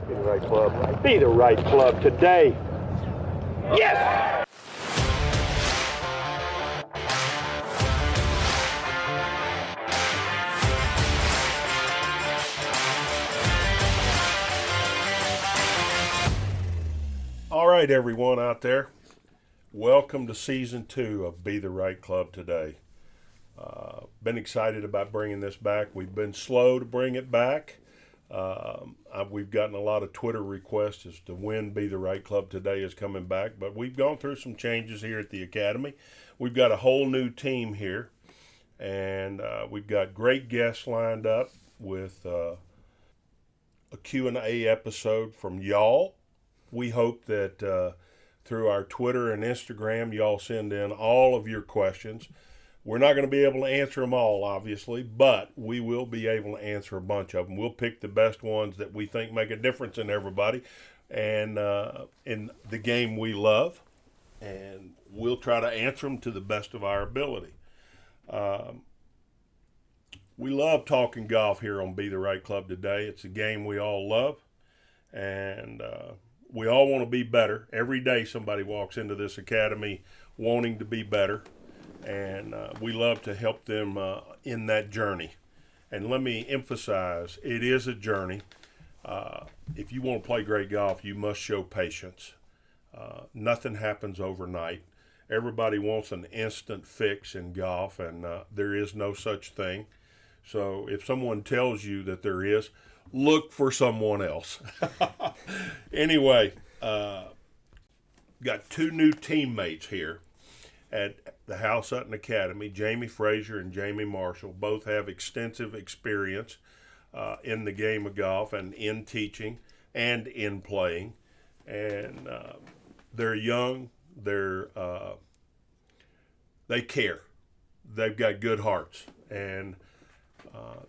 Be the right club. Be the right club today. Yes! All right, everyone out there. Welcome to Season 2 of Be the Right Club today. Been excited about bringing this back. We've been slow to bring it back. We've gotten a lot of Twitter requests as to when Be the Right Club today is coming back, but we've gone through some changes here at the Academy. We've got a whole new team here, and we've got great guests lined up with a Q&A episode from y'all. We hope that through our Twitter and Instagram, y'all send in all of your questions. We're not going to be able to answer them all, obviously, but we will be able to answer a bunch of them. We'll pick the best ones that we think make a difference in everybody and in the game we love, and we'll try to answer them to the best of our ability. We love talking golf here on Be the Right Club today. It's a game we all love, and we all want to be better. Every day somebody walks into this academy wanting to be better, and we love to help them in that journey. And let me emphasize, it is a journey. If you want to play great golf, you must show patience. Nothing happens overnight. Everybody wants an instant fix in golf, and there is no such thing. So if someone tells you that there is, look for someone else. Anyway, got two new teammates here at the Hal Sutton Academy. Jamie Fraser and Jamie Marshall both have extensive experience in the game of golf and in teaching and in playing. And they're young. They care. They've got good hearts. And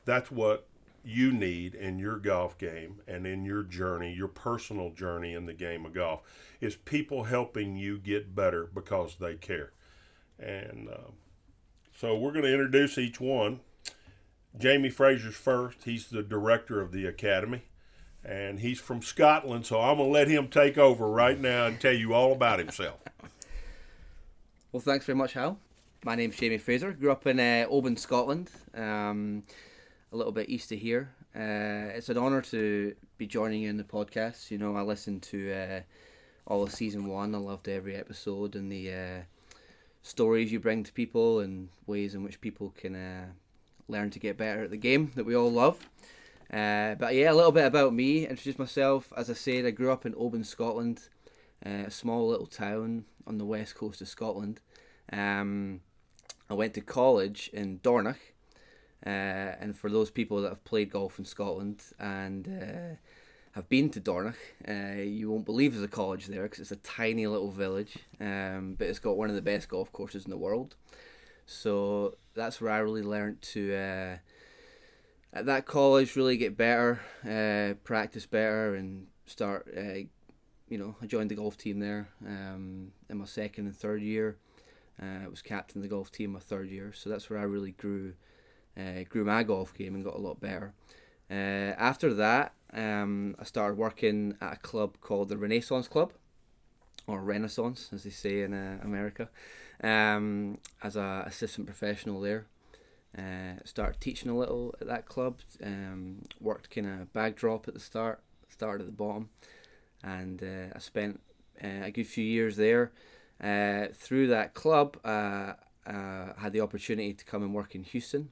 that's what you need in your golf game and in your journey, your personal journey in the game of golf, is people helping you get better because they care. And so we're going to introduce each one. Jamie Fraser's first. He's the director of the academy, and he's from Scotland, so I'm going to let him take over right now and tell you all about himself. Well, thanks very much, Hal. My name's Jamie Fraser. Grew up in Oban, Scotland, a little bit east of here. It's an honour to be joining you in the podcast. You know, I listened to all of season 1. I loved every episode and the stories you bring to people and ways in which people can learn to get better at the game that we all love. But yeah, a little bit about me. Introduce myself. As I said, I grew up in Oban, Scotland, a small little town on the west coast of Scotland. I went to college in Dornoch. And for those people that have played golf in Scotland and have been to Dornoch, you won't believe there's a college there because it's a tiny little village, but it's got one of the best golf courses in the world. So that's where I really learnt to, at that college, really get better, practice better, and start, I joined the golf team there in my second and third year. I was captain of the golf team my third year, so that's where I really grew my golf game and got a lot better. After that, I started working at a club called the Renaissance Club, or Renaissance, as they say in America, as an assistant professional there. Started teaching a little at that club, worked kind of bag drop at the start, started at the bottom, and I spent a good few years there. Through that club, I had the opportunity to come and work in Houston.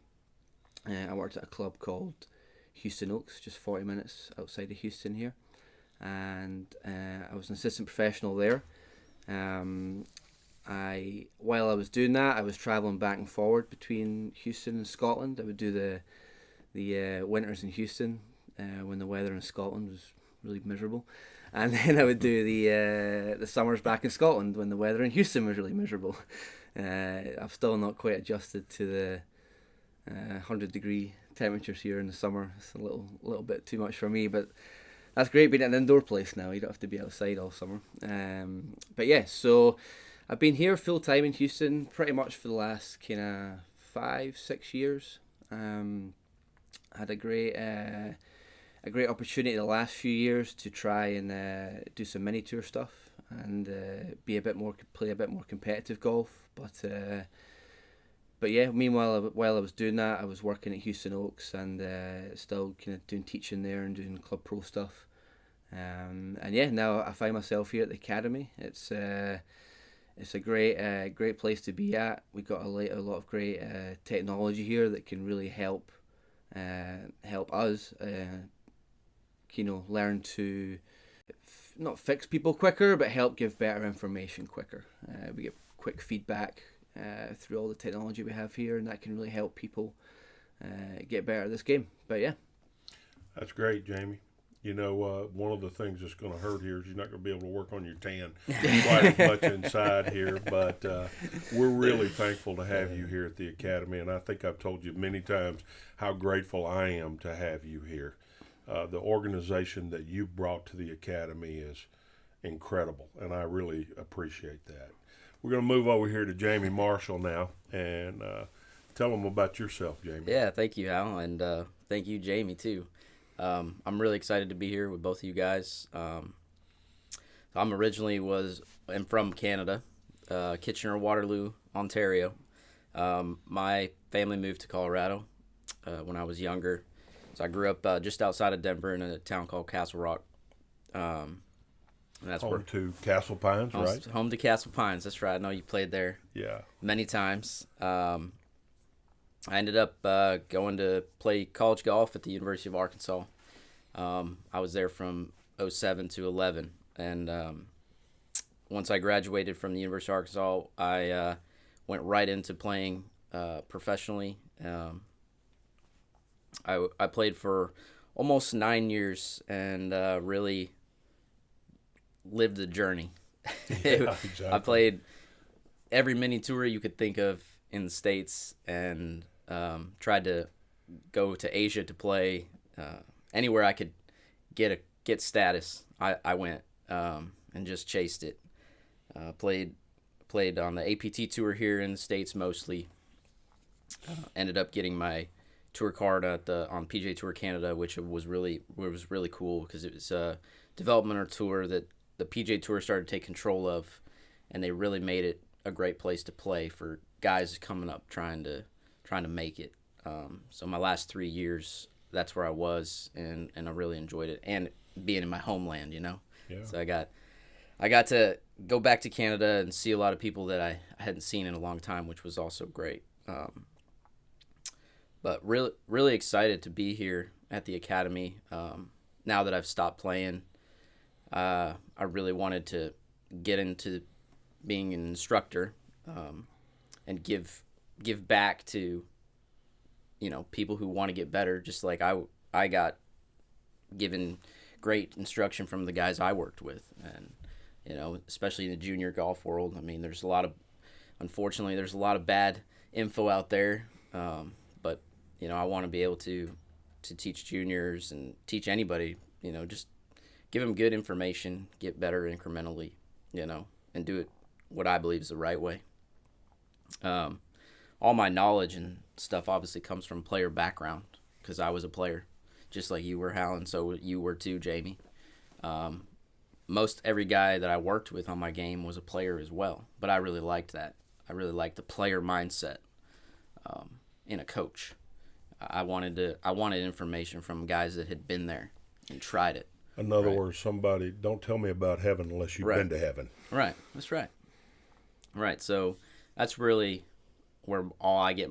I worked at a club called Houston Oaks, just 40 minutes outside of Houston here, and I was an assistant professional there. While I was doing that, I was travelling back and forward between Houston and Scotland. I would do the winters in Houston when the weather in Scotland was really miserable, and then I would do the summers back in Scotland when the weather in Houston was really miserable. I've still not quite adjusted to the 100-degree temperatures here in the summer. It's a little bit too much for me, but that's great being at an indoor place now. You don't have to be outside all summer. But yeah, so I've been here full time in Houston pretty much for the last kind of 5-6 years. Had a great a great opportunity the last few years to try and do some mini tour stuff and play a bit more competitive golf. But yeah, meanwhile, while I was doing that, I was working at Houston Oaks and still kind of doing teaching there and doing club pro stuff. And yeah, now I find myself here at the academy. It's a great place to be at. We got a lot of great technology here that can really help us, learn to not fix people quicker, but help give better information quicker. We get quick feedback through all the technology we have here, and that can really help people get better at this game. But yeah, that's great, Jamie. One of the things that's going to hurt here is you're not going to be able to work on your tan quite as much inside here. But we're really thankful to have you here at the Academy, and I think I've told you many times how grateful I am to have you here. The organization that you brought to the Academy is incredible, and I really appreciate that. We're going to move over here to Jamie Marshall now, and tell them about yourself, Jamie. Yeah, thank you, Hal, and thank you, Jamie, too. I'm really excited to be here with both of you guys. I'm from Canada, Kitchener-Waterloo, Ontario. My family moved to Colorado when I was younger. So I grew up just outside of Denver in a town called Castle Rock. And that's home to Castle Pines, right? Home to Castle Pines, that's right. I know you played there many times. I ended up going to play college golf at the University of Arkansas. I was there from 2007 to 2011. And once I graduated from the University of Arkansas, I went right into playing professionally. I played for almost 9 years and really lived the journey. Yeah, exactly. I played every mini tour you could think of in the States and tried to go to Asia to play. Anywhere I could get status, I went and just chased it. Played on the APT tour here in the States mostly. Ended up getting my tour card on PGA Tour Canada, which was really cool because it was a developmental tour that the PGA Tour started to take control of, and they really made it a great place to play for guys coming up trying to make it. So my last 3 years, that's where I was, and I really enjoyed it, and being in my homeland, Yeah. So I got to go back to Canada and see a lot of people that I hadn't seen in a long time, which was also great. But really excited to be here at the Academy. Now that I've stopped playing, I really wanted to get into being an instructor and give back to people who want to get better, just like I got given great instruction from the guys I worked with, and especially in the junior golf world. I mean, unfortunately there's a lot of bad info out there, but I want to be able to teach juniors and teach anybody, just give them good information, get better incrementally, and do it what I believe is the right way. All my knowledge and stuff obviously comes from player background because I was a player, just like you were, Hal, and so you were too, Jamie. Most every guy that I worked with on my game was a player as well, but I really liked that. I really liked the player mindset in a coach. I wanted information from guys that had been there and tried it. In other words, somebody, don't tell me about heaven unless you've been to heaven. Right, that's right. Right, so that's really where all I get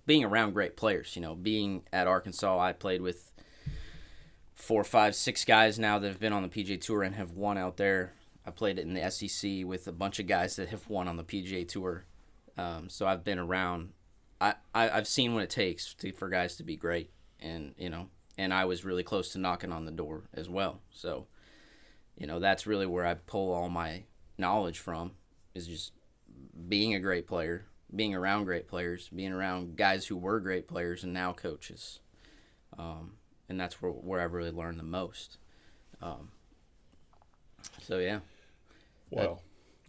being around great players, being at Arkansas, I played with 4, 5, 6 guys now that have been on the PGA Tour and have won out there. I played it in the SEC with a bunch of guys that have won on the PGA Tour. So I've been around. I've seen what it takes for guys to be great, and I was really close to knocking on the door as well. So, that's really where I pull all my knowledge from, is just being a great player, being around great players, being around guys who were great players and now coaches. And that's where I've really learned the most. So, yeah. Well,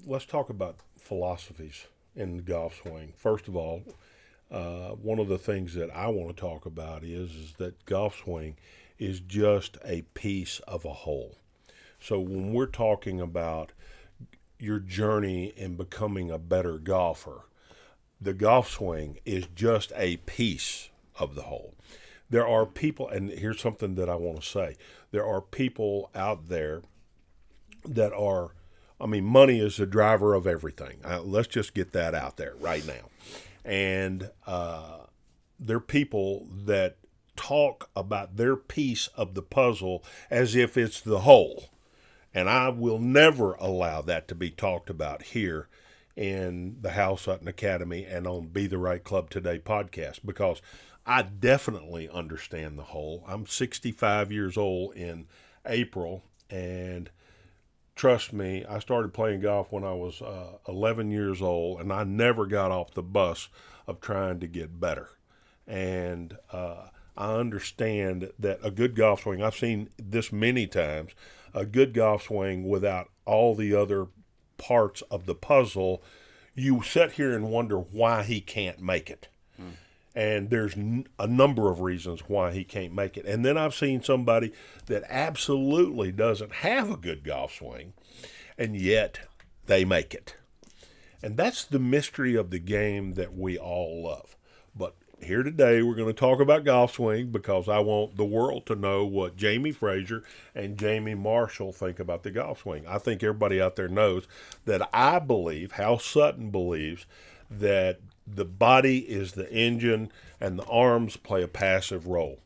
let's talk about philosophies in the golf swing. First of all, one of the things that I want to talk about is that golf swing is just a piece of a whole. So when we're talking about your journey in becoming a better golfer, the golf swing is just a piece of the whole. There are people, and here's something that I want to say. There are people out there that are, money is the driver of everything. Let's just get that out there right now. And there are people that talk about their piece of the puzzle as if it's the whole. And I will never allow that to be talked about here in the Hal Sutton Academy and on Be the Right Club Today podcast, because I definitely understand the whole. I'm 65 years old in April, and trust me, I started playing golf when I was 11 years old, and I never got off the bus of trying to get better. And I understand that a good golf swing, I've seen this many times, a good golf swing without all the other parts of the puzzle, you sit here and wonder why he can't make it. And there's a number of reasons why he can't make it. And then I've seen somebody that absolutely doesn't have a good golf swing, and yet they make it. And that's the mystery of the game that we all love. But here today, we're going to talk about golf swing because I want the world to know what Jamie Fraser and Jamie Marshall think about the golf swing. I think everybody out there knows that I believe, Hal Sutton believes, that the body is the engine and the arms play a passive role.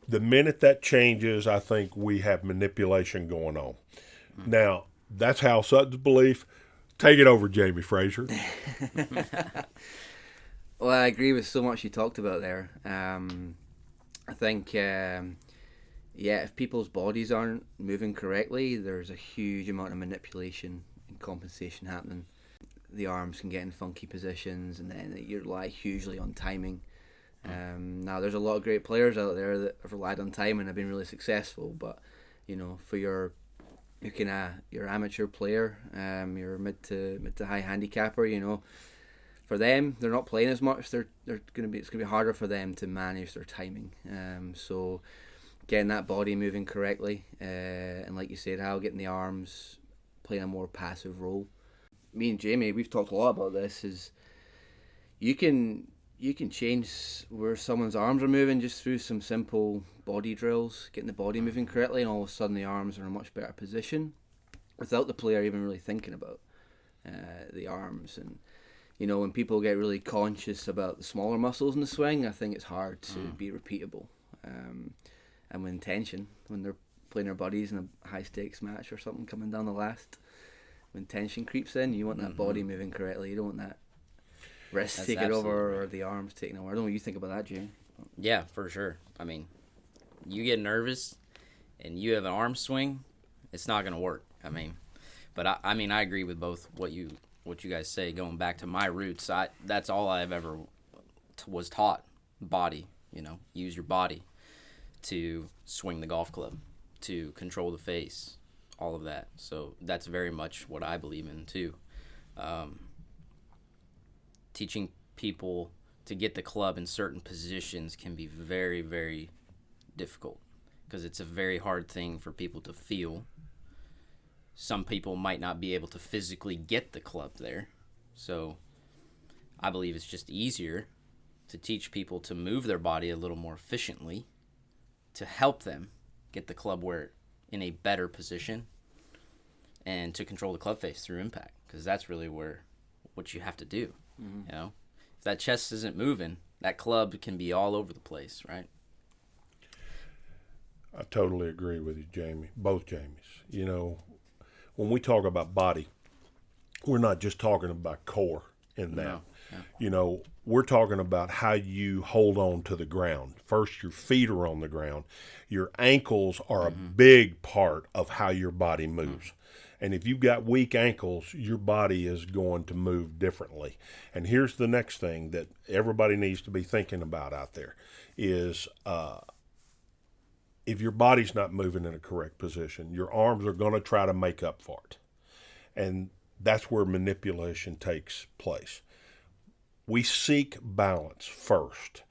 The minute that changes, I think we have manipulation going on. Now, that's Hal Sutton's belief. Take it over, Jamie Fraser. Well, I agree with so much you talked about there. I think, if people's bodies aren't moving correctly, there's a huge amount of manipulation and compensation happening. The arms can get in funky positions, and then you rely hugely on timing. Now, there's a lot of great players out there that have relied on time and have been really successful, but, for your amateur player, your mid to high handicapper, for them, they're not playing as much. It's gonna be harder for them to manage their timing. So getting that body moving correctly, and like you said, Hal, getting the arms playing a more passive role. Me and Jamie, we've talked a lot about this. Is you can change where someone's arms are moving just through some simple body drills, getting the body moving correctly, and all of a sudden the arms are in a much better position, without the player even really thinking about the arms. And when people get really conscious about the smaller muscles in the swing, I think it's hard to be repeatable. And with intention, when they're playing their buddies in a high stakes match or something coming down the last, when tension creeps in, you want that body moving correctly. You don't want that wrist taking over or the arms taking over. I don't know what you think about that, Jay. Yeah, for sure. You get nervous and you have an arm swing, it's not going to work. But I agree with both what you guys say. Going back to my roots, that's all I've ever was taught. Body, use your body to swing the golf club, to control the face, all of that. So that's very much what I believe in too. Teaching people to get the club in certain positions can be very, very difficult because it's a very hard thing for people to feel. Some people might not be able to physically get the club there. So I believe it's just easier to teach people to move their body a little more efficiently to help them get the club where in a better position and to control the club face through impact, because that's really what you have to do. If that chest isn't moving, that club can be all over the place, right? I totally agree with you, Jamie. Both Jamies. When we talk about body, we're not just talking about core in that. No. We're talking about how you hold on to the ground. First, your feet are on the ground. Your ankles are a big part of how your body moves. And if you've got weak ankles, your body is going to move differently. And here's the next thing that everybody needs to be thinking about out there is if your body's not moving in a correct position, your arms are going to try to make up for it. And that's where manipulation takes place. We seek balance first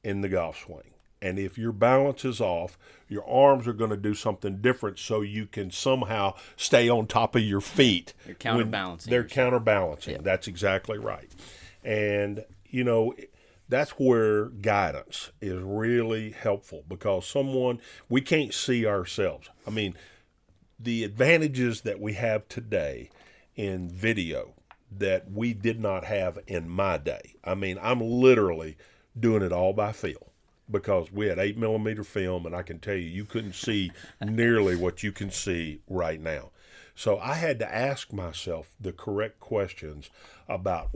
in the golf swing. And if your balance is off, your arms are going to do something different so you can somehow stay on top of your feet. You're counterbalancing. They're yourself. counterbalancing. Yep. That's exactly right. And, you know, that's where guidance is really helpful, because we can't see ourselves. I mean, the advantages that we have today in video that we did not have in my day. I mean, I'm literally doing it all by feel, because we had 8mm film, and I can tell you, you couldn't see nearly what you can see right now. So I had to ask myself the correct questions about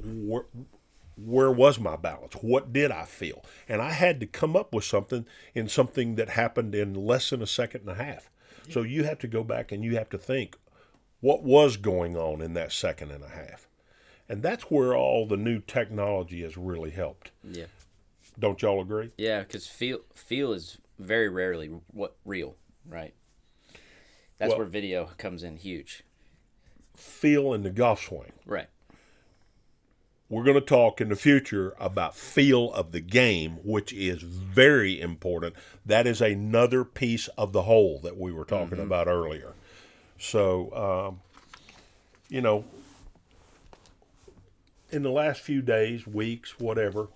where was my balance? What did I feel? And I had to come up with something that happened in less than a second and a half. So you have to go back and you have to think, what was going on in that second and a half? And that's where all the new technology has really helped. Yeah. Don't y'all agree? Yeah, because feel is very rarely real, right? That's where video comes in huge. Feel in the golf swing. Right. We're going to talk in the future about feel of the game, which is very important. That is another piece of the whole that we were talking about earlier. So, you know, in the last few days, weeks, whatever,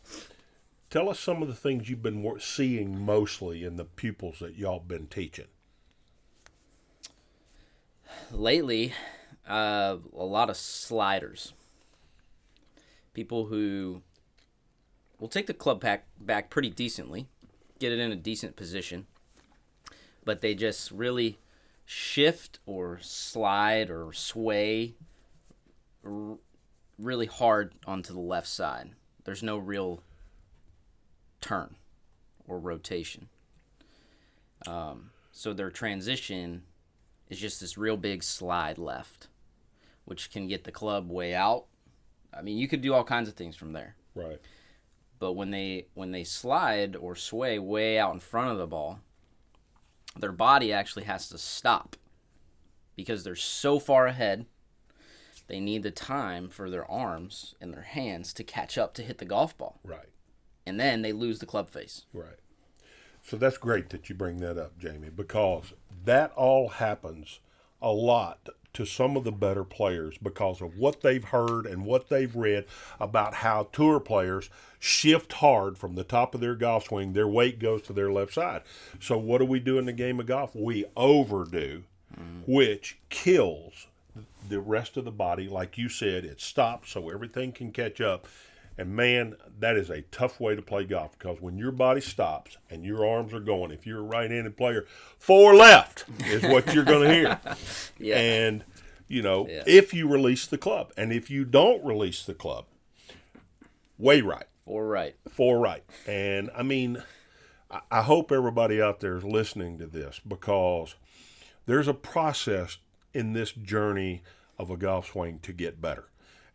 tell us some of the things you've been seeing mostly in the pupils that y'all been teaching. Lately, a lot of sliders. People who will take the club back pretty decently, get it in a decent position, but they just really shift or slide or sway really hard onto the left side. There's no real turn or rotation. So their transition is just this real big slide left, which can get the club way out. I mean, you could do all kinds of things from there. Right. But when they slide or sway way out in front of the ball, their body actually has to stop because they're so far ahead. They need the time for their arms and their hands to catch up to hit the golf ball. Right. And then they lose the club face. Right. So that's great that you bring that up, Jamie, because that all happens a lot to some of the better players because of what they've heard and what they've read about how tour players shift hard from the top of their golf swing. Their weight goes to their left side. So what do we do in the game of golf? We overdo, which kills the rest of the body. Like you said, it stops so everything can catch up. And man, that is a tough way to play golf, because when your body stops and your arms are going, if you're a right-handed player, 4 left is what you're going to hear. Yeah. And, you know, if you release the club, and if you don't release the club, way right. 4 right. 4 right. And, I mean, I hope everybody out there is listening to this, because there's a process in this journey of a golf swing to get better.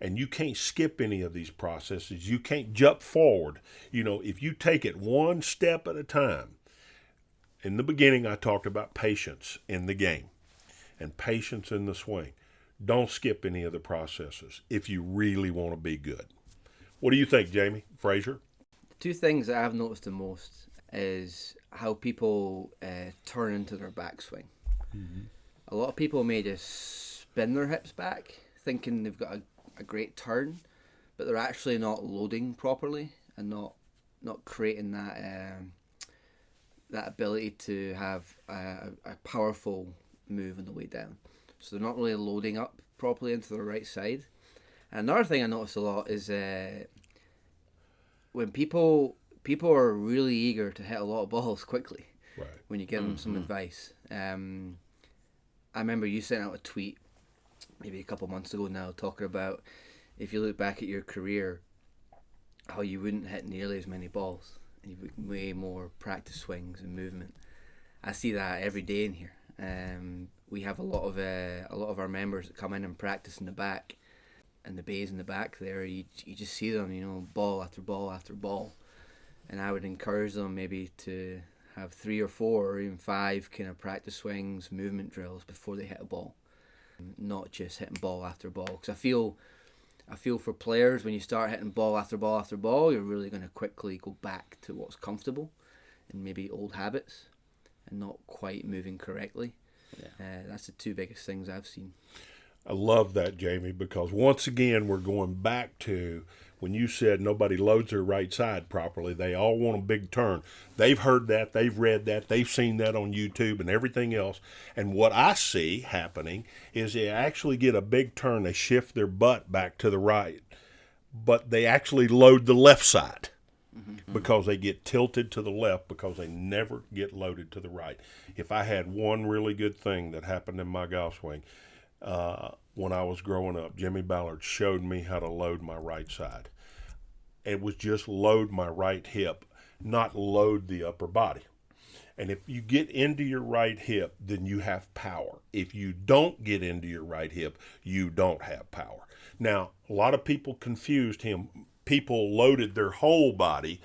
And you can't skip any of these processes. You can't jump forward. You know, if you take it one step at a time. In the beginning, I talked about patience in the game and patience in the swing. Don't skip any of the processes if you really want to be good. What do you think, Jamie? Fraser? Two things that I've noticed the most is how people turn into their backswing. A lot of people may just spin their hips back thinking they've got a great turn, but they're actually not loading properly and not creating that ability to have a powerful move on the way down. So they're not really loading up properly into the right side. And another thing I notice a lot is when people are really eager to hit a lot of balls quickly. Right. When you give them some advice. I remember you sent out a tweet maybe a couple months ago now, talking about if you look back at your career, how you wouldn't hit nearly as many balls and you've got way more practice swings and movement. I see that every day in here. We have a lot of our members that come in and practice in the back, and the bays in the back there. You just see them, you know, ball after ball after ball, and I would encourage them maybe to have 3 or 4 or even 5 kind of practice swings, movement drills before they hit a ball. Not just hitting ball after ball, because I feel for players, when you start hitting ball after ball after ball, you're really going to quickly go back to what's comfortable, in maybe old habits and not quite moving correctly. Yeah. That's the two biggest things I've seen. I love that, Jamie, because once again, we're going back to when you said nobody loads their right side properly. They all want a big turn. They've heard that. They've read that. They've seen that on YouTube and everything else. And what I see happening is they actually get a big turn. They shift their butt back to the right, but they actually load the left side because they get tilted to the left because they never get loaded to the right. If I had one really good thing that happened in my golf swing, when I was growing up, Jimmy Ballard showed me how to load my right side. It was just load my right hip, not load the upper body. And if you get into your right hip, then you have power. If you don't get into your right hip, you don't have power. Now, a lot of people confused him. People loaded their whole body,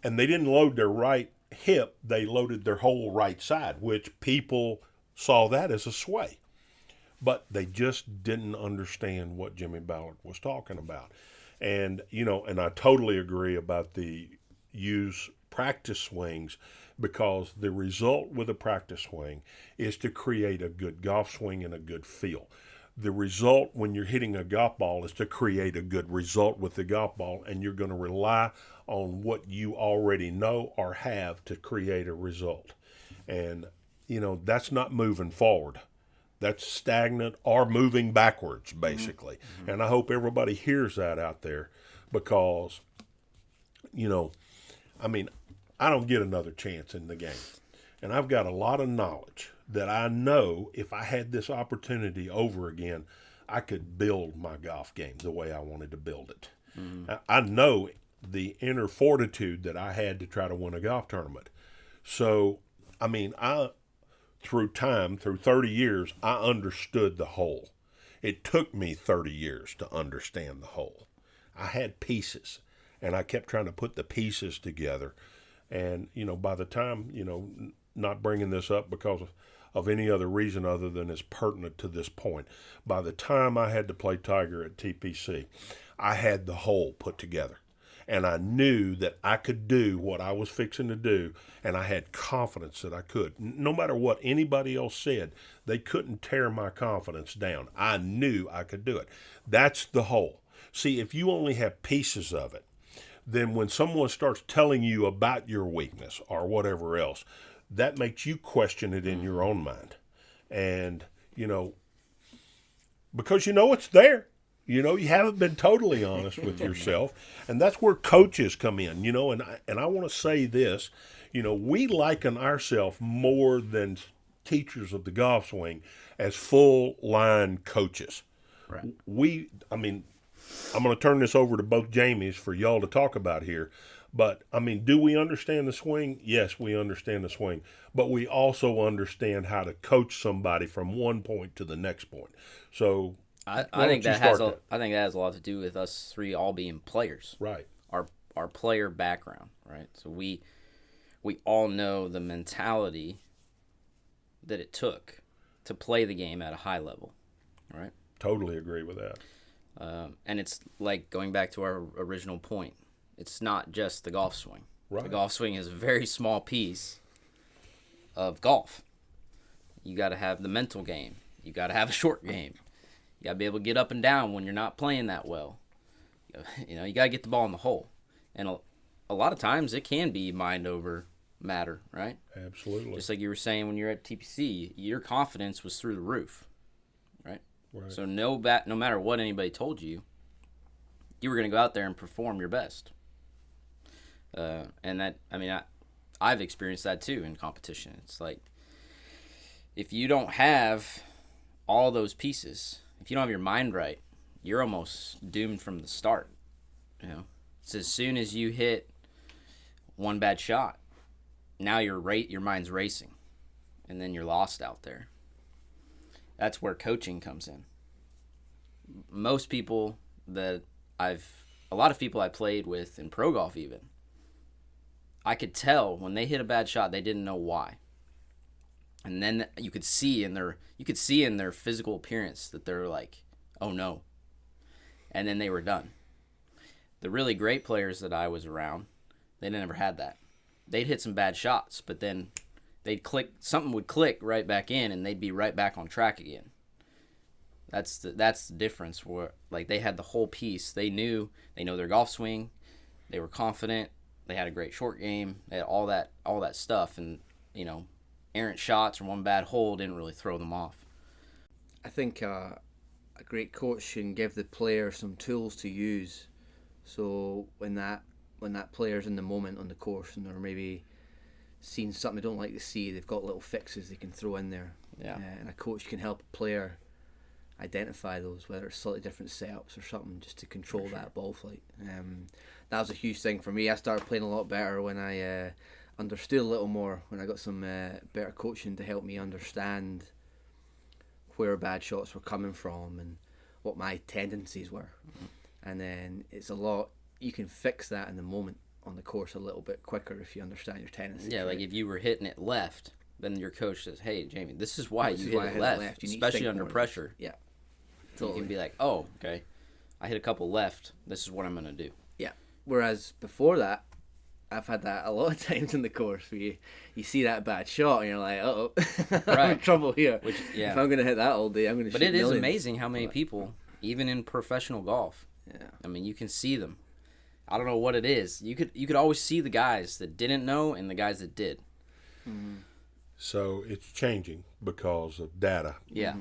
and they didn't load their right hip. They loaded their whole right side, which people saw that as a sway. But they just didn't understand what Jimmy Ballard was talking about. And, and I totally agree about the use practice swings, because the result with a practice swing is to create a good golf swing and a good feel. The result when you're hitting a golf ball is to create a good result with the golf ball, and you're going to rely on what you already know or have to create a result. And, that's not moving forward. That's stagnant or moving backwards, basically. Mm-hmm. And I hope everybody hears that out there, because, I don't get another chance in the game. And I've got a lot of knowledge that I know if I had this opportunity over again, I could build my golf game the way I wanted to build it. Mm-hmm. I know the inner fortitude that I had to try to win a golf tournament. So, through 30 years, I understood the whole. It took me 30 years to understand the whole. I had pieces, and I kept trying to put the pieces together. And, by the time, not bringing this up because of any other reason other than it's pertinent to this point, by the time I had to play Tiger at TPC, I had the whole put together. And I knew that I could do what I was fixing to do, and I had confidence that I could. No matter what anybody else said, they couldn't tear my confidence down. I knew I could do it. That's the whole. See, if you only have pieces of it, then when someone starts telling you about your weakness or whatever else, that makes you question it in your own mind. And, because it's there. You haven't been totally honest with yourself, and that's where coaches come in, and I want to say this, we liken ourselves more than teachers of the golf swing as full-line coaches. Right. I'm going to turn this over to both Jamies for y'all to talk about here, but, do we understand the swing? Yes, we understand the swing, but we also understand how to coach somebody from one point to the next point. So I think that has a lot to do with us three all being players. Right. Our player background, right? So we all know the mentality that it took to play the game at a high level, right? Totally agree with that. And it's like going back to our original point. It's not just the golf swing. Right. The golf swing is a very small piece of golf. You got to have the mental game. You got to have a short game. You got to be able to get up and down when you're not playing that well. You got to get the ball in the hole. And a lot of times it can be mind over matter, right? Absolutely. Just like you were saying when you're at TPC, your confidence was through the roof, right? Right. So no matter what anybody told you, you were going to go out there and perform your best. And that, I've experienced that too in competition. It's like, if you don't have all those pieces, if you don't have your mind right, you're almost doomed from the start. It's as soon as you hit one bad shot, now your mind's racing, and then you're lost out there. That's where coaching comes in. Most people a lot of people I played with in pro golf even, I could tell when they hit a bad shot, they didn't know why. And then you could see in their physical appearance that they're like, oh no. And then they were done. The really great players that I was around, they never had that. they'd hit some bad shots, but then something would click right back in, and they'd be right back on track again. That's the difference. Where like they had the whole piece. They know their golf swing. They were confident. They had a great short game. They had all that stuff, and errant shots or one bad hole didn't really throw them off. I think a great coach can give the player some tools to use. So when that player's in the moment on the course and they're maybe seeing something they don't like to see, they've got little fixes they can throw in there. Yeah. And a coach can help a player identify those, whether it's slightly different setups or something, just to control that ball flight. That was a huge thing for me. I started playing a lot better when I understood a little more, when I got some better coaching to help me understand where bad shots were coming from and what my tendencies were. And then it's a lot, you can fix that in the moment on the course a little bit quicker if you understand your tendencies. Yeah, right? like if you were hitting it left, then your coach says, "Hey, Jamie, this is why This you is hit why I it hit left, left. You need to especially think under more." pressure." Yeah. So you can be like, "Oh, okay, I hit a couple left. This is what I'm gonna do." Yeah. Whereas before that, I've had that a lot of times in the course where you see that bad shot and you're like, "Uh-oh, I'm in Right. trouble here." Which, yeah. If I'm gonna hit that all day, I'm gonna. But shoot it is millions. amazing how many people, even in professional golf, Yeah. I mean, you can see them. I don't know what it is. You could always see the guys that didn't know and the guys that did. So it's changing because of data. Yeah.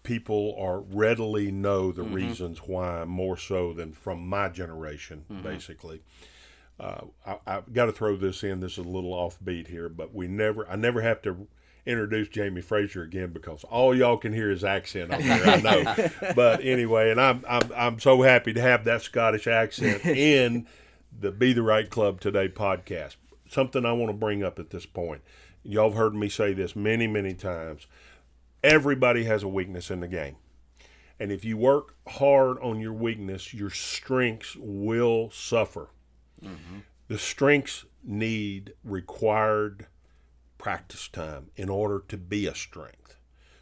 People are readily know the reasons why, more so than from my generation, basically. I've got to throw this in. This is a little offbeat here, but I never have to introduce Jamie Fraser again because all y'all can hear his accent on there. I know, but anyway, and I'm so happy to have that Scottish accent in the Be the Right Club Today podcast. Something I want to bring up at this point. Y'all have heard me say this many, many times. Everybody has a weakness in the game. And if you work hard on your weakness, your strengths will suffer. The strengths need required practice time in order to be a strength.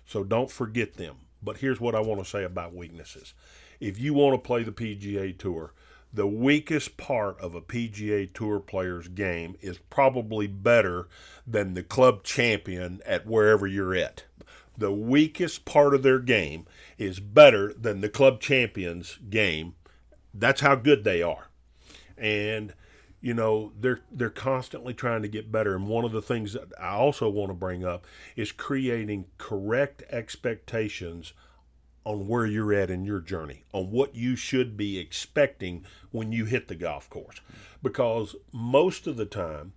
So don't forget them. But here's what I want to say about weaknesses. If you want to play the PGA Tour, the weakest part of a PGA Tour player's game is probably better than the club champion at wherever you're at. The weakest part of their game is better than the club champion's game. That's how good they are. And they're constantly trying to get better. And one of the things that I also want to bring up is creating correct expectations on where you're at in your journey, on what you should be expecting when you hit the golf course. Because most of the time,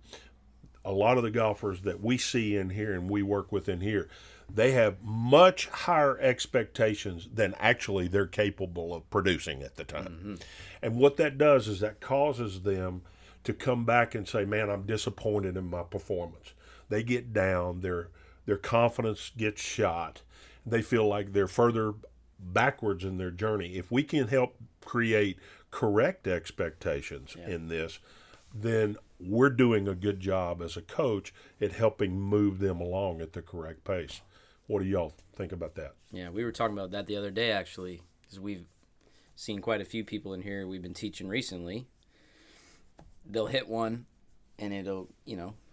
a lot of the golfers that we see in here and we work with in here, they have much higher expectations than actually they're capable of producing at the time. And what that does is that causes them to come back and say, man, I'm disappointed in my performance. They get down, their confidence gets shot. They feel like they're further backwards in their journey. If we can help create correct expectations in this, then we're doing a good job as a coach at helping move them along at the correct pace. What do y'all think about that? Yeah, we were talking about that the other day, actually, because we've seen quite a few people in here we've been teaching recently. They'll hit one, and it'll,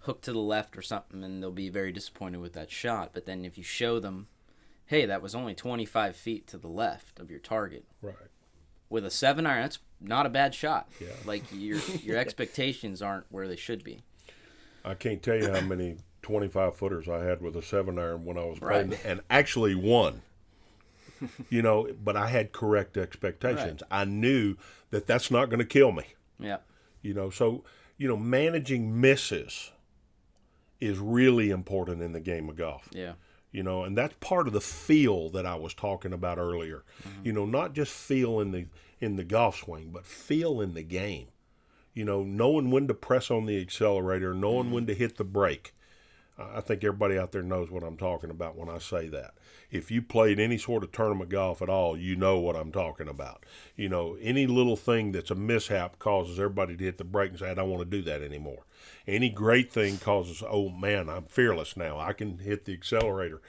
hook to the left or something, and they'll be very disappointed with that shot. But then if you show them, hey, that was only 25 feet to the left of your target. Right. With a 7-iron, that's not a bad shot. Yeah. Like, your expectations aren't where they should be. I can't tell you how many 25-footers I had with a 7-iron when I was playing, Right. and actually won. But I had correct expectations. Right. I knew that that's not going to kill me. Yeah. So managing misses is really important in the game of golf. Yeah. And that's part of the feel that I was talking about earlier. Not just feel in the golf swing, but feel in the game. Knowing when to press on the accelerator, knowing when to hit the brake. I think everybody out there knows what I'm talking about when I say that. If you played any sort of tournament golf at all, you know what I'm talking about. Any little thing that's a mishap causes everybody to hit the brake and say, I don't want to do that anymore. Any great thing causes, oh man, I'm fearless now. I can hit the accelerator.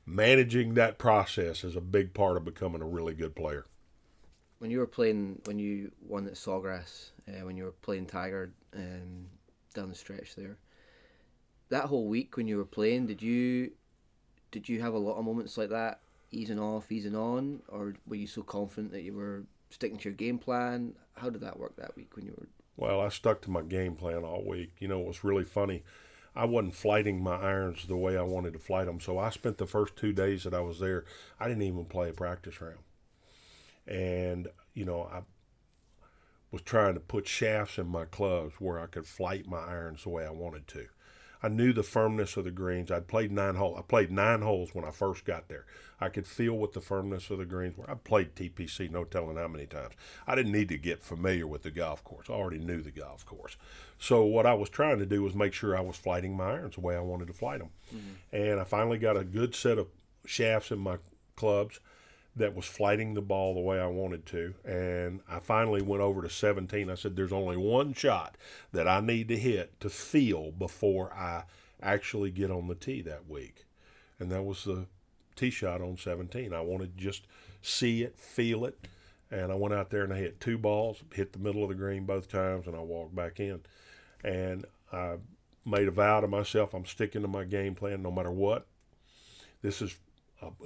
Managing that process is a big part of becoming a really good player. When you won at Sawgrass, when you were playing Tiger, down the stretch there. That whole week when you were playing, did you have a lot of moments like that, easing off, easing on, or were you so confident that you were sticking to your game plan? How did that work that week when you were? Well, I stuck to my game plan all week. You know, it was really funny. I wasn't flighting my irons the way I wanted to flight them, so I spent the first 2 days that I was there, I didn't even play a practice round. And, you know, I was trying to put shafts in my clubs where I could flight my irons the way I wanted to. I knew the firmness of the greens. I'd played 9 holes. I played 9 holes when I first got there. I could feel what the firmness of the greens were. I played TPC, no telling how many times. I didn't need to get familiar with the golf course. I already knew the golf course. So what I was trying to do was make sure I was flighting my irons the way I wanted to flight them. And I finally got a good set of shafts in my clubs that was flighting the ball the way I wanted to. And I finally went over to 17. I said, there's only one shot that I need to hit to feel before I actually get on the tee that week. And that was the tee shot on 17. I wanted to just see it, feel it. And I went out there and I hit 2 balls, hit the middle of the green both times, and I walked back in. And I made a vow to myself, I'm sticking to my game plan no matter what. This is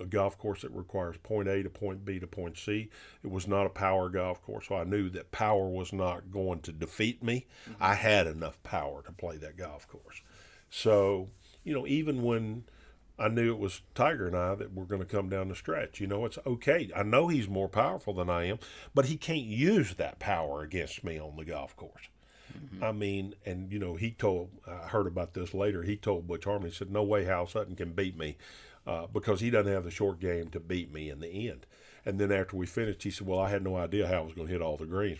a golf course that requires point A to point B to point C. It was not a power golf course, so I knew that power was not going to defeat me. I had enough power to play that golf course. So, you know, even when I knew it was Tiger and I that were going to come down the stretch, you know, it's okay. I know he's more powerful than I am, but he can't use that power against me on the golf course. I mean, and, you know, I heard about this later, he told Butch Harmon, he said, no way Hal Sutton can beat me. Because he doesn't have the short game to beat me in the end. And then after we finished, he said, well, I had no idea how I was going to hit all the greens.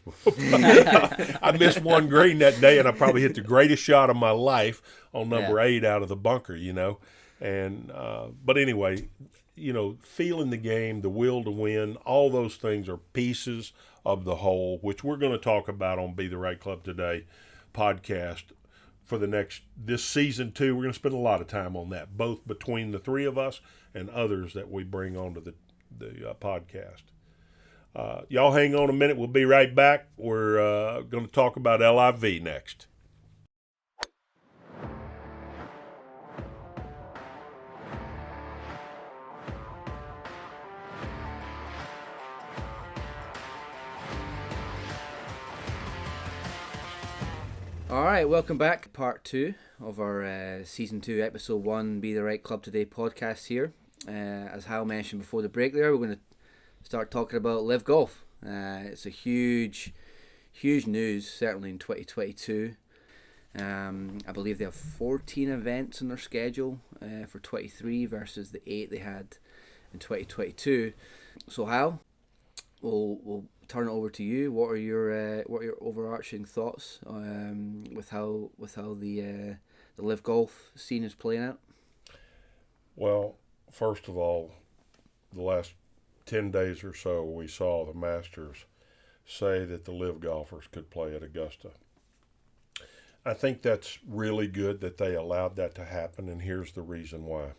I missed one green that day, and I probably hit the greatest shot of my life on number 8 out of the bunker, you know. And but anyway, you know, feeling the game, the will to win, all those things are pieces of the whole, which we're going to talk about on Be the Right Club Today podcast. For this season 2, we're going to spend a lot of time on that, both between the 3 of us and others that we bring onto the podcast. Y'all hang on a minute. We'll be right back. We're going to talk about LIV next. All right, welcome back. Part 2 of our Season 2, Episode 1, Be the Right Club Today podcast here. As Hal mentioned before the break there, we're going to start talking about LIV Golf. It's a huge news, certainly in 2022. I believe they have 14 events in their schedule for 23 versus the 8 they had in 2022. So Hal, we'll turn it over to you. What are your overarching thoughts with how the LIV Golf scene is playing out? Well, first of all, the last 10 days or so, we saw the Masters say that the LIV golfers could play at Augusta. I think that's really good that they allowed that to happen, and here's the reason why.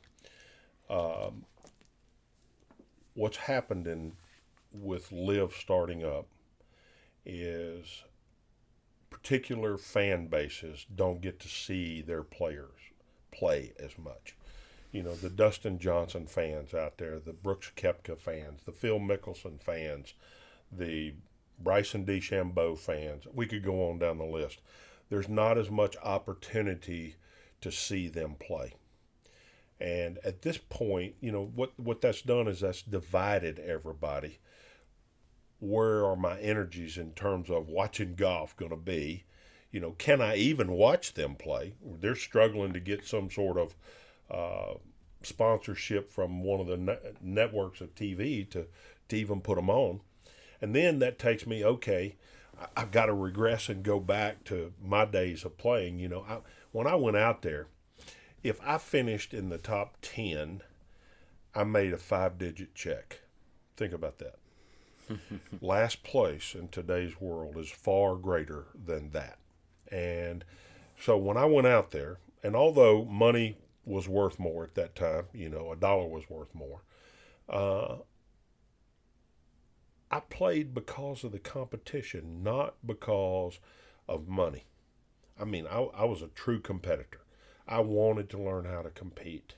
What's happened with LIV starting up is particular fan bases don't get to see their players play as much. You know, the Dustin Johnson fans out there, the Brooks Koepka fans, the Phil Mickelson fans, the Bryson DeChambeau fans. We could go on down the list. There's not as much opportunity to see them play. And at this point, you know, what that's done is that's divided everybody. Where are my energies in terms of watching golf going to be? You know, can I even watch them play? They're struggling to get some sort of sponsorship from one of the networks of TV to even put them on. And then that takes me, okay, I've got to regress and go back to my days of playing. You know, when I went out there, if I finished in the top 10, I made a 5-digit check. Think about that. Last place in today's world is far greater than that. And so when I went out there, and although money was worth more at that time, you know, $1 was worth more, I played because of the competition, not because of money. I was a true competitor. I wanted to learn how to compete.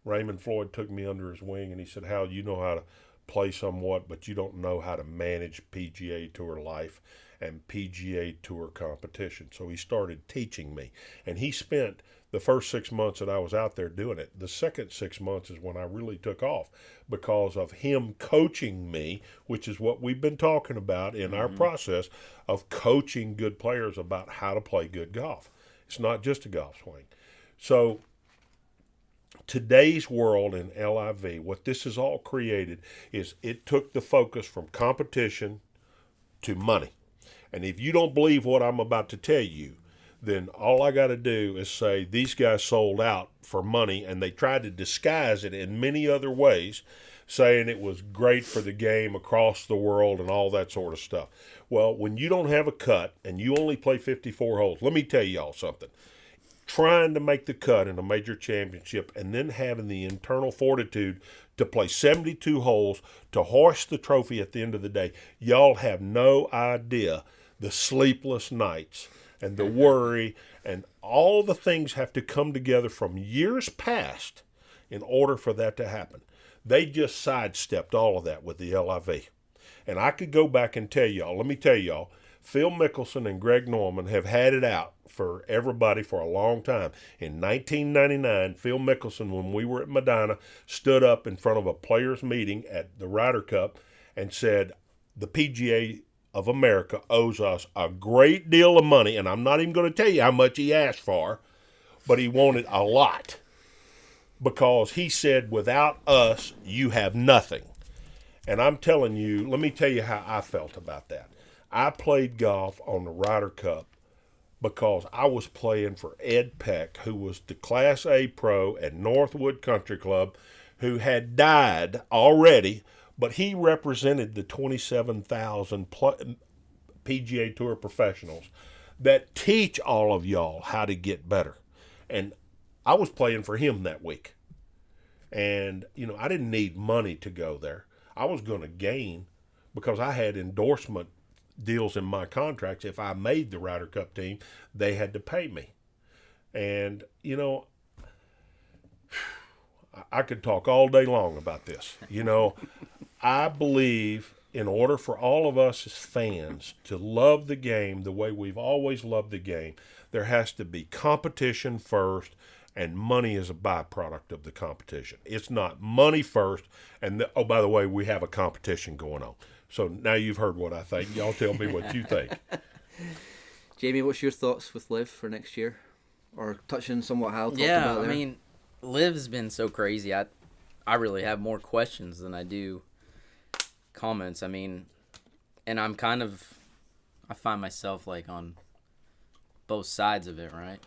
Raymond Floyd took me under his wing and he said, Hal, you know how to play somewhat, but you don't know how to manage PGA Tour life and PGA Tour competition. So he started teaching me. And he spent the first 6 months that I was out there doing it. The second 6 months is when I really took off because of him coaching me, which is what we've been talking about in our process of coaching good players about how to play good golf. It's not just a golf swing. So today's world in LIV, what this has all created is it took the focus from competition to money. And if you don't believe what I'm about to tell you, then all I got to do is say these guys sold out for money, and they tried to disguise it in many other ways, saying it was great for the game across the world and all that sort of stuff. Well, when you don't have a cut and you only play 54 holes, let me tell y'all something. Trying to make the cut in a major championship and then having the internal fortitude to play 72 holes to hoist the trophy at the end of the day, y'all have no idea the sleepless nights and the worry and all the things have to come together from years past in order for that to happen. They just sidestepped all of that with the LIV. And I could go back and tell y'all, let me tell y'all, Phil Mickelson and Greg Norman have had it out for everybody for a long time. In 1999, Phil Mickelson, when we were at Medina, stood up in front of a players' meeting at the Ryder Cup and said, the PGA of America owes us a great deal of money, and I'm not even going to tell you how much he asked for, but he wanted a lot. Because he said, without us, you have nothing. And I'm telling you, let me tell you how I felt about that. I played golf on the Ryder Cup because I was playing for Ed Peck, who was the Class A pro at Northwood Country Club, who had died already, but he represented the 27,000 PGA Tour professionals that teach all of y'all how to get better. And I was playing for him that week. And, I didn't need money to go there. I was going to gain because I had endorsement deals in my contracts. If I made the Ryder Cup team, they had to pay me. And, I could talk all day long about this. I believe in order for all of us as fans to love the game the way we've always loved the game, there has to be competition first, and money is a byproduct of the competition. It's not money first, and by the way, we have a competition going on. So now you've heard what I think. Y'all tell me what you think. Jamie, what's your thoughts with LIV for next year? Or touching somewhat Hal talked Yeah, about there? I mean, LIV's been so crazy. I really have more questions than I do comments. I mean, and I find myself like on both sides of it, right?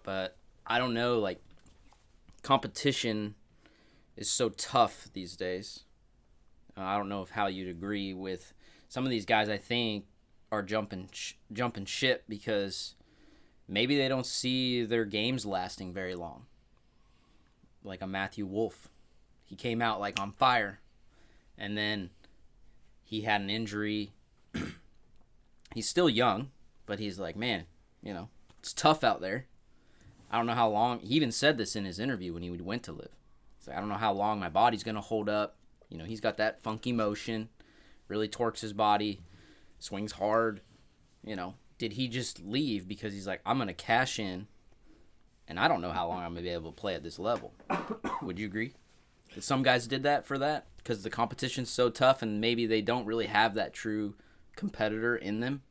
But I don't know, like, competition is so tough these days. I don't know how you'd agree with some of these guys. I think are jumping ship because maybe they don't see their games lasting very long. Like a Matthew Wolff, he came out like on fire, and then he had an injury. He's still young, but he's like, man, it's tough out there. I don't know how long. He even said this in his interview when he went to LIV. He's like, I don't know how long my body's gonna hold up. He's got that funky motion, really torques his body, swings hard. Did he just leave because he's like, I'm going to cash in, and I don't know how long I'm going to be able to play at this level? Would you agree? That some guys did that for that because the competition's so tough and maybe they don't really have that true competitor in them?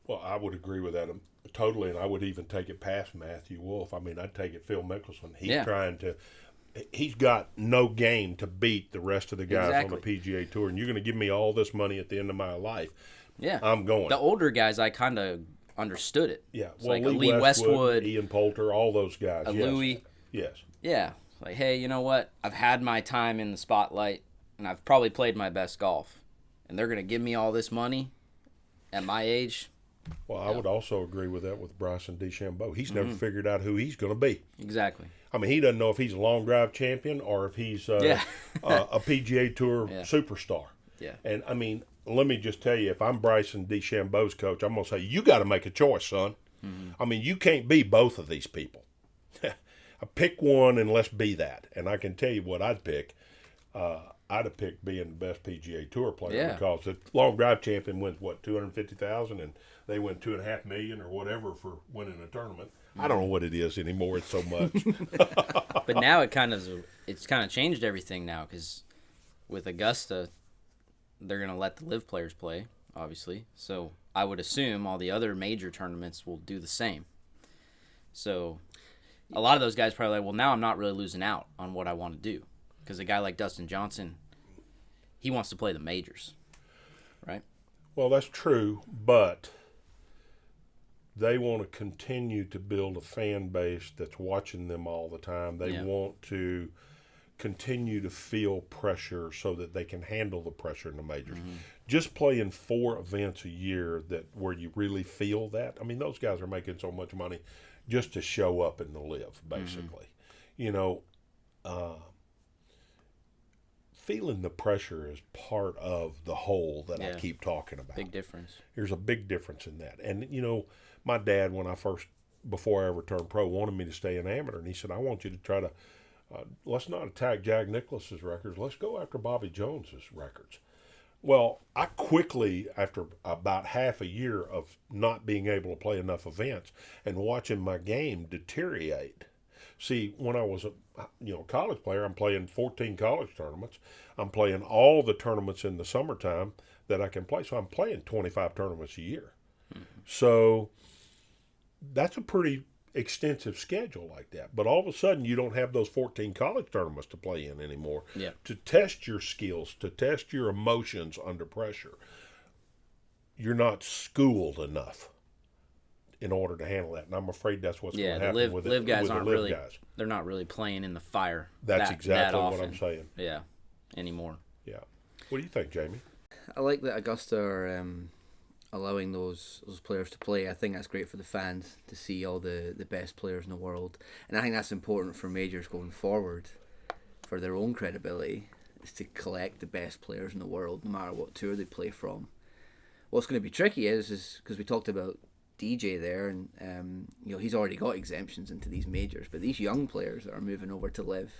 Well, I would agree with that totally, and I would even take it past Matthew Wolff. I mean, I'd take it Phil Mickelson. He's got no game to beat the rest of the guys on the PGA Tour, and you're going to give me all this money at the end of my life. Yeah. I'm going. The older guys, I kind of understood it. Yeah. It's like Lee Westwood, Ian Poulter, all those guys. Louis. Yes. Yeah. Like, hey, you know what? I've had my time in the spotlight, and I've probably played my best golf, and they're going to give me all this money at my age. Well, I would also agree with that with Bryson DeChambeau. He's never figured out who he's going to be. Exactly. I mean, he doesn't know if he's a long drive champion or if he's a PGA Tour superstar. Yeah. And, I mean, let me just tell you, if I'm Bryson DeChambeau's coach, I'm going to say, you got to make a choice, son. I mean, you can't be both of these people. Pick one and let's be that. And I can tell you what I'd pick. I'd have picked being the best PGA Tour player because the long drive champion wins what, $250,000, and they win $2.5 million or whatever for winning a tournament. I don't know what it is anymore. It's so much. But now it's kind of changed everything now, because with Augusta, they're going to let the LIV players play, obviously. So I would assume all the other major tournaments will do the same. So a lot of those guys probably like, well, now I'm not really losing out on what I want to do. Because a guy like Dustin Johnson, he wants to play the majors, right? Well, that's true, but they want to continue to build a fan base that's watching them all the time. They want to continue to feel pressure so that they can handle the pressure in the majors. Just playing 4 events a year where you really feel that. I mean, those guys are making so much money just to show up in the LIV, basically. You know, feeling the pressure is part of the whole that I keep talking about. Big difference. There's a big difference in that. And, you know, my dad, before I ever turned pro, wanted me to stay an amateur. And he said, I want you to try to, let's not attack Jack Nicklaus's records. Let's go after Bobby Jones's records. Well, I quickly, after about half a year of not being able to play enough events and watching my game deteriorate. See, when I was a college player, I'm playing 14 college tournaments. I'm playing all the tournaments in the summertime that I can play. So I'm playing 25 tournaments a year. So that's a pretty extensive schedule like that. But all of a sudden, you don't have those 14 college tournaments to play in anymore to test your skills, to test your emotions under pressure. You're not schooled enough in order to handle that. And I'm afraid that's what's going to happen with LIV guys with aren't the LIV really guys. They're not really playing in the fire. That's exactly that what often. I'm saying. Yeah, anymore. Yeah. What do you think, Jamie? I like that Augusta are allowing those players to play. I think that's great for the fans to see all the best players in the world. And I think that's important for majors going forward for their own credibility, is to collect the best players in the world no matter what tour they play from. What's going to be tricky is because we talked about DJ there, and he's already got exemptions into these majors, but these young players that are moving over to LIV,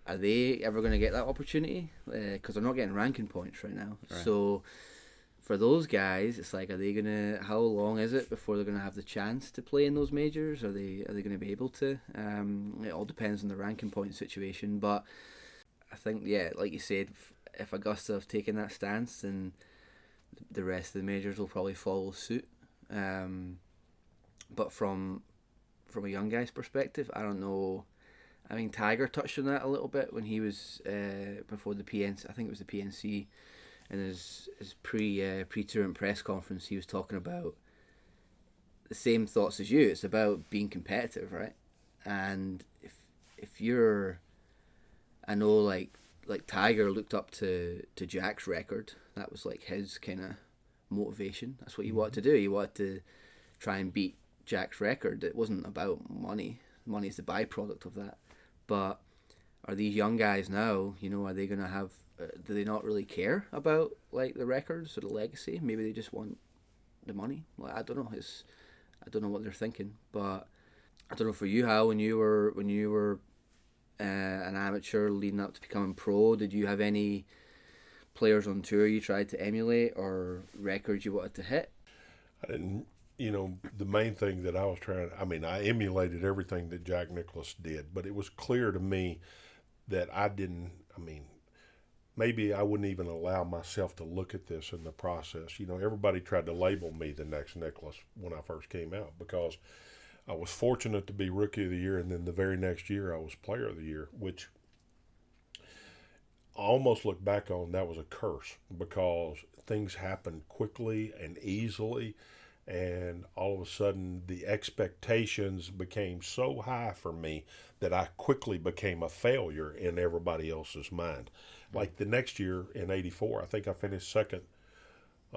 are they ever going to get that opportunity? Because they're not getting ranking points right now. Right. So for those guys, it's like, how long is it before they're going to have the chance to play in those majors? Are they going to be able to? It all depends on the ranking point situation, but I think, like you said, if Augusta have taken that stance, then the rest of the majors will probably follow suit. But from a young guy's perspective, I don't know. I mean, Tiger touched on that a little bit when he was before the PNC. I think it was the PNC, in his pre-tour press conference. He was talking about the same thoughts as you. It's about being competitive, right? And if you're, I know like Tiger looked up to Jack's record. That was like his kind of motivation. That's what he wanted to do. He wanted to try and beat Jack's record. It wasn't about money. Money is the byproduct of that. But are these young guys now, are they going to have, do they not really care about like the records or the legacy? Maybe they just want the money. Like, I don't know. I don't know what they're thinking. But I don't know for you, Hal, when you were an amateur leading up to becoming pro, did you have any players on tour you tried to emulate or records you wanted to hit? I didn't. The main thing that I was I emulated everything that Jack Nicklaus did, but it was clear to me that maybe I wouldn't even allow myself to look at this in the process. Everybody tried to label me the next Nicklaus when I first came out, because I was fortunate to be Rookie of the Year, and then the very next year I was Player of the Year, which I almost look back on, that was a curse, because things happened quickly and easily, and all of a sudden the expectations became so high for me that I quickly became a failure in everybody else's mind. Like the next year in '84, I think I finished second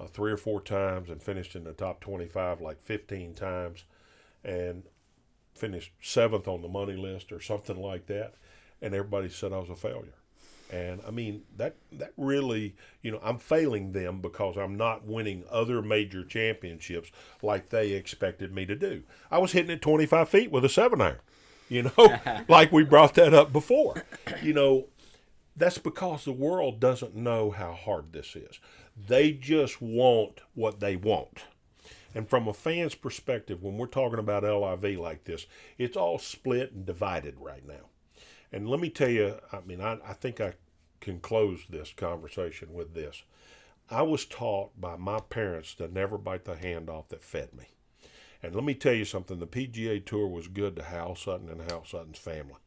3 or 4 times and finished in the top 25 like 15 times, and finished 7th on the money list or something like that, and everybody said I was a failure. And I mean, that really, I'm failing them because I'm not winning other major championships like they expected me to do. I was hitting it 25 feet with a 7-iron, like we brought that up before. That's because the world doesn't know how hard this is. They just want what they want. And from a fan's perspective, when we're talking about LIV like this, it's all split and divided right now. And let me tell you, I think I can close this conversation with this. I was taught by my parents to never bite the hand off that fed me. And let me tell you something, the PGA Tour was good to Hal Sutton and Hal Sutton's family.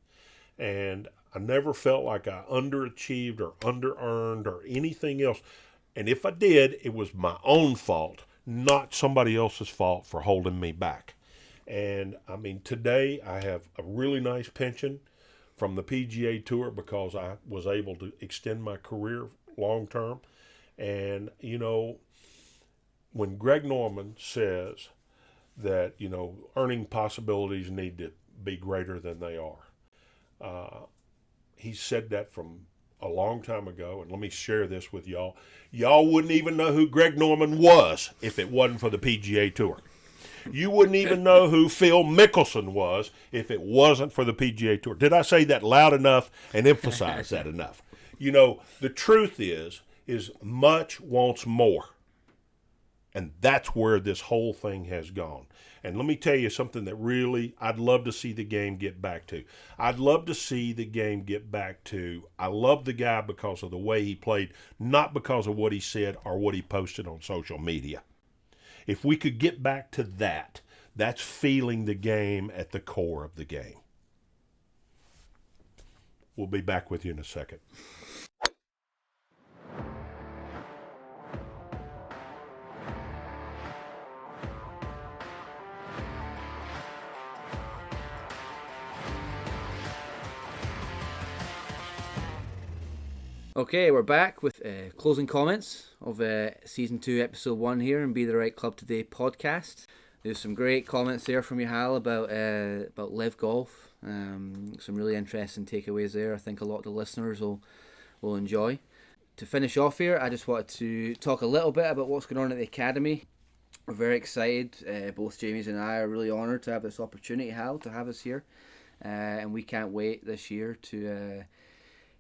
And I never felt like I underachieved or under-earned or anything else. And if I did, it was my own fault, not somebody else's fault for holding me back. And today I have a really nice pension from the PGA Tour because I was able to extend my career long term. And, when Greg Norman says that, earning possibilities need to be greater than they are, he said that from a long time ago. And let me share this with y'all. Y'all wouldn't even know who Greg Norman was if it wasn't for the PGA Tour. You wouldn't even know who Phil Mickelson was if it wasn't for the PGA Tour. Did I say that loud enough and emphasize that enough? The truth is much wants more. And that's where this whole thing has gone. And let me tell you something that really I'd love to see the game get back to. I love the guy because of the way he played, not because of what he said or what he posted on social media. If we could get back to that, that's feeling the game at the core of the game. We'll be back with you in a second. Okay, we're back with closing comments of Season 2, Episode 1 here and Be the Right Club Today podcast. There's some great comments there from you, Hal, about LIV Golf. Some really interesting takeaways there. I think a lot of the listeners will enjoy. To finish off here, I just wanted to talk a little bit about what's going on at the Academy. We're very excited. Both Jamies and I are really honoured to have this opportunity, Hal, to have us here. And we can't wait this year to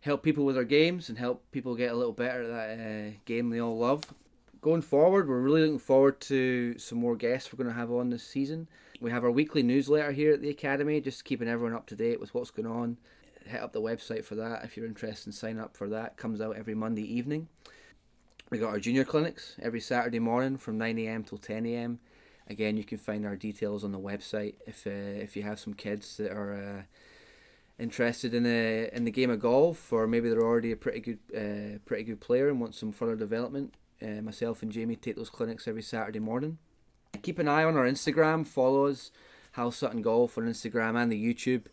help people with their games and help people get a little better at that game they all love. Going forward, we're really looking forward to some more guests we're going to have on this season. We have our weekly newsletter here at the Academy, just keeping everyone up to date with what's going on. Hit up the website for that if you're interested in signing up for that. It comes out every Monday evening. We got our junior clinics every Saturday morning from 9 a.m. till 10 a.m. Again, you can find our details on the website if you have some kids that are interested in the game of golf, or maybe they're already a pretty good player and want some further development. Myself and Jamie take those clinics every Saturday morning. Keep an eye on our Instagram. Follow us, Hal Sutton Golf on Instagram and the YouTube.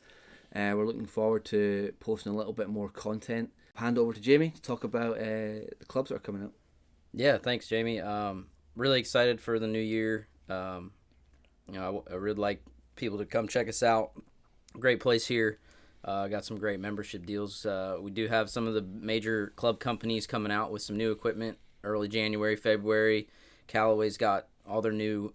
We're looking forward to posting a little bit more content. Hand over to Jamie to talk about the clubs that are coming up. Yeah, thanks, Jamie. Really excited for the new year. I really like people to come check us out. Great place here. Got some great membership deals. We do have some of the major club companies coming out with some new equipment early January, February. Callaway's got all their new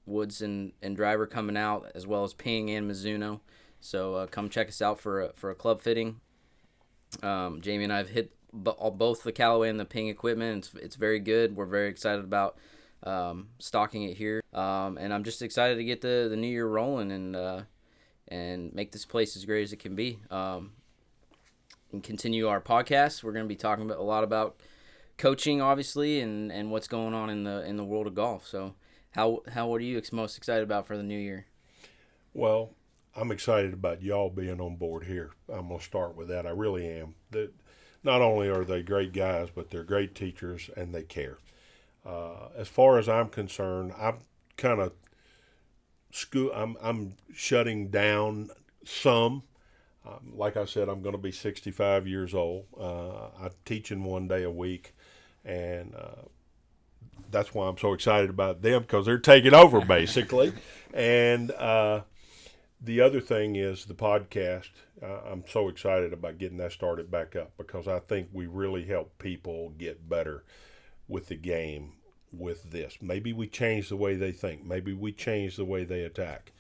woods and driver coming out, as well as Ping and Mizuno. So come check us out for a club fitting. Jamie and I have hit both the Callaway and the Ping equipment. It's very good. We're very excited about stocking it here. And I'm just excited to get the new year rolling and make this place as great as it can be. And continue our podcast. We're going to be talking a lot about coaching, obviously, and what's going on in the world of golf. So, what are you most excited about for the new year? Well, I'm excited about y'all being on board here. I'm going to start with that. I really am. Not only are they great guys, but they're great teachers and they care. As far as I'm concerned, I'm kind of I'm shutting down some. Like I said, I'm going to be 65 years old. I'm teaching 1 day a week, and that's why I'm so excited about them, because they're taking over basically. And The other thing is the podcast. I'm so excited about getting that started back up because I think we really help people get better with the game with this. Maybe we change the way they think. Maybe we change the way they attack.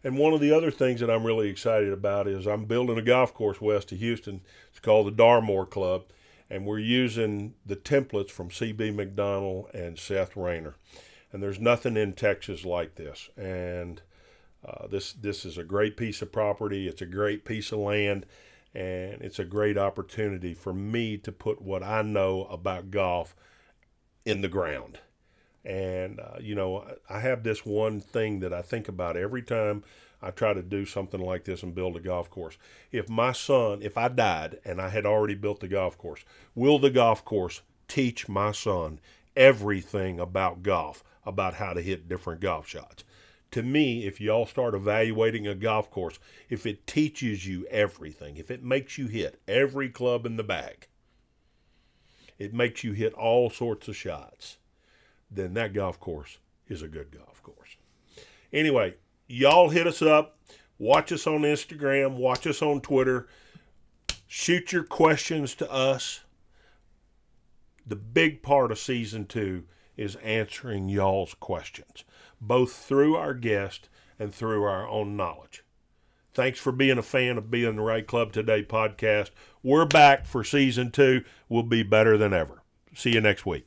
And one of the other things that I'm really excited about is I'm building a golf course west of Houston. It's called the Darmore Club, and we're using the templates from C.B. McDonald and Seth Rayner. And there's nothing in Texas like this. And this is a great piece of property. It's a great piece of land, and it's a great opportunity for me to put what I know about golf in the ground. And, I have this one thing that I think about every time I try to do something like this and build a golf course. If I died and I had already built the golf course, will the golf course teach my son everything about golf, about how to hit different golf shots? To me, if y'all start evaluating a golf course, if it teaches you everything, if it makes you hit every club in the bag, it makes you hit all sorts of shots, then that golf course is a good golf course. Anyway, y'all hit us up. Watch us on Instagram. Watch us on Twitter. Shoot your questions to us. The big part of Season 2 is answering y'all's questions, both through our guest and through our own knowledge. Thanks for being a fan of Being the Right Club Today podcast. We're back for Season 2. We'll be better than ever. See you next week.